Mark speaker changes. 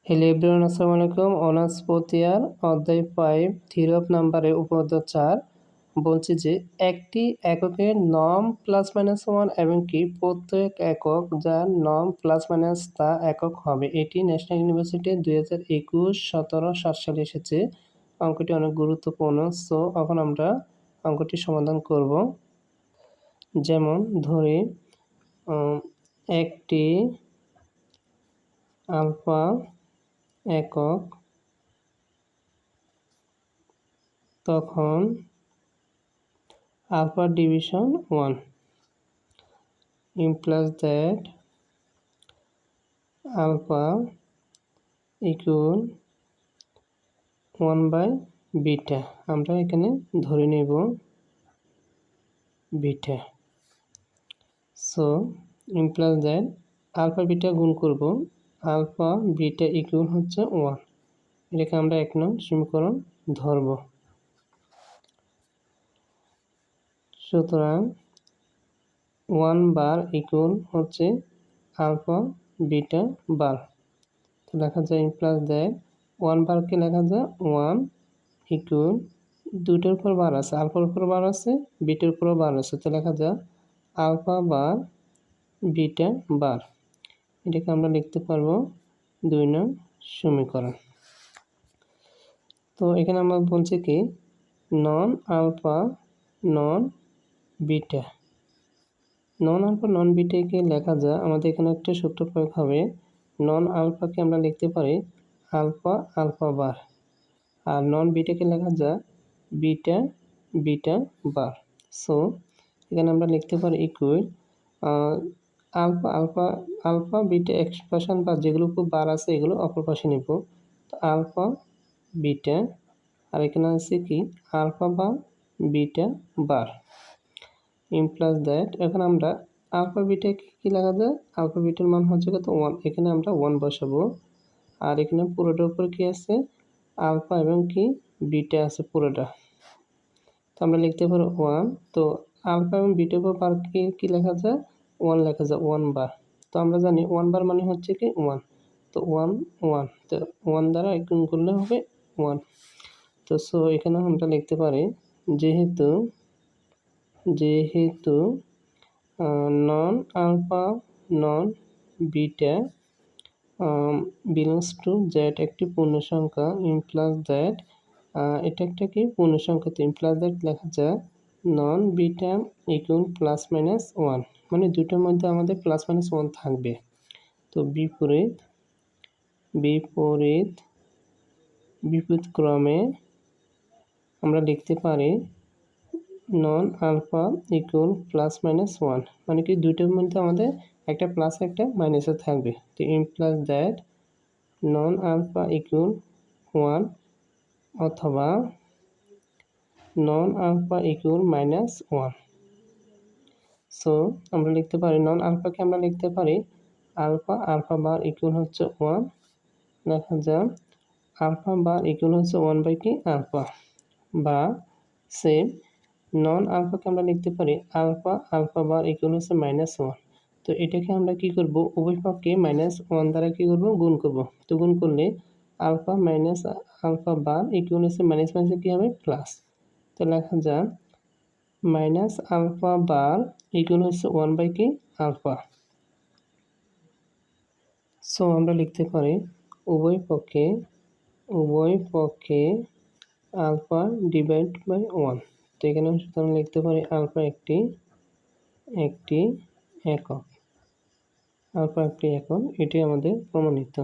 Speaker 1: Hello everyone, আসসালামু আলাইকুম। Honours fourth year অধ্যায় 5 থিওরি অফ নাম্বারে উপঅধ্যায় 4 বলছে যে একটি এককের নর্ম প্লাস মাইনাস 1 এবং কি প্রত্যেক একক যার নর্ম প্লাস মাইনাস তা একক হবে। এটি ন্যাশনাল ইউনিভার্সিটি 2021-17-7 সালে এসেছে। অঙ্কটি অনেক গুরুত্বপূর্ণ। সো এখন আমরা অঙ্কটি সমাধান করব। যেমন ধরি একটি আলফা একক, তখন alpha division 1 implies that alpha equal 1 by beta। আমরা এখানে ধরে নেব beta. So implies that alpha beta গুণ করব, alpha বিটা ইকুয়াল হচ্ছে 1। এটাকে আমরা 1 নং সমীকরণ ধরব। সুতরাং 1 বার ইকুয়াল হচ্ছে আলফা বিটা বার। তো লেখা যায় ইমপ্লাস দ্যাট 1 বারকে লেখা যায় 1 ইকুয়াল, দুটোর উপর বার আছে, আলফার উপর বার আছে, বিটার উপরও বার আছে, তো লেখা যায় আলফা বার বিটা বার। এটাকে আমরা লিখতে পারবো 2 নং সমীকরণ। তো এখানে আমরা বলছি কি নন আলফা নন বিটা। নন আলফা নন বিটাকে লেখা যায়, আমাদের এখানে একটা সূত্র প্রয়োগ হবে। নন আলফাকে আমরা লিখতে পারি আলফা আলফা বার, আর নন বিটাকে লেখা যায় বিটা বিটা বার। সো এখানে আমরা লিখতে পারি equal alpha alpha alpha beta expression বা যেগুলো খুব বার আছে এগুলো অপর পাশে নিব। তো আলফা বিটা, আর এখানে আছে কি আলফা বা বিটা বার ইমপ্লাস দ্যাট। এখন আমরা আলফা বিটাকে কি লেখা যায়, আলফা বিটার মান হচ্ছে কত 1, এখানে আমরা 1 বসাবো। আর এখানে পুরোটার উপর কি আছে আলফা এবং কি বিটা আছে পুরোটা, তো আমরা লিখতে পারো 1। তো আলফা এবং বিটার উপর বার কি লেখা যায় 1 লেখা যায় 1 বার। তো আমরা জানি 1 বার মানে হচ্ছে কি 1, তো 1 1, তো 1 দ্বারা গুণ করলে হবে 1। তো সো এখানে আমরা লিখতে পারি যেহেতু non alpha non beta belongs to Z একটি পূর্ণ সংখ্যা, ইমপ্লাস দ্যাট এটা একটা কি পূর্ণ সংখ্যা, তো ইমপ্লাস দ্যাট লেখা যায় নন বিটা ইকুয়াল প্লাস মাইনাস 1, মানে দুটোর মধ্যে আমাদের প্লাস মাইনাস 1 থাকবে। তো বিপরীত বিপরীত বিপরীত ক্রমে আমরা লিখতে পারি নন আলফা ইকুয়াল প্লাস মাইনাস 1, মানে কি দুইটার মধ্যে আমাদের একটা প্লাস একটা মাইনাসে থাকবে। তো ইমপ্লাস দ্যাট নন আলফা ইকুয়াল 1 অথবা নন আলফা ইকুয়াল মাইনাস 1। সো আমরা লিখতে পারি নন আলফাকে আমরা লিখতে পারি আলফা আলফা বার ইকুয়াল হচ্ছে 1, লেখা যায় আলফা বার ইকুয়াল হচ্ছে 1 বাই কি আলফা, বা সেম নন আলফাকে আমরা লিখতে পারি আলফা আলফা বার ইকুয়াল হচ্ছে মাইনাস 1। তো এটাকে আমরা কি করব, উভয় পক্ষে মাইনাস 1 দ্বারা কি করব গুণ করব। তো গুণ করলে আলফা মাইনাস আলফা বার ইকুয়াল হচ্ছে মাইনাস মাইনাসে কি হবে প্লাস। তো লেখা যায় মাইনাস আলফা বার ইকুয়াল হচ্ছে 1 বাই কি আলফা। সো আমরা লিখতে পারি উভয় পক্ষে আলফা ডিভাইড বাই 1। তো এখানে সুতরাং লিখতে পারি আলফা একটি একক, আলফা একটি একক, এটি আমাদের প্রমাণিত।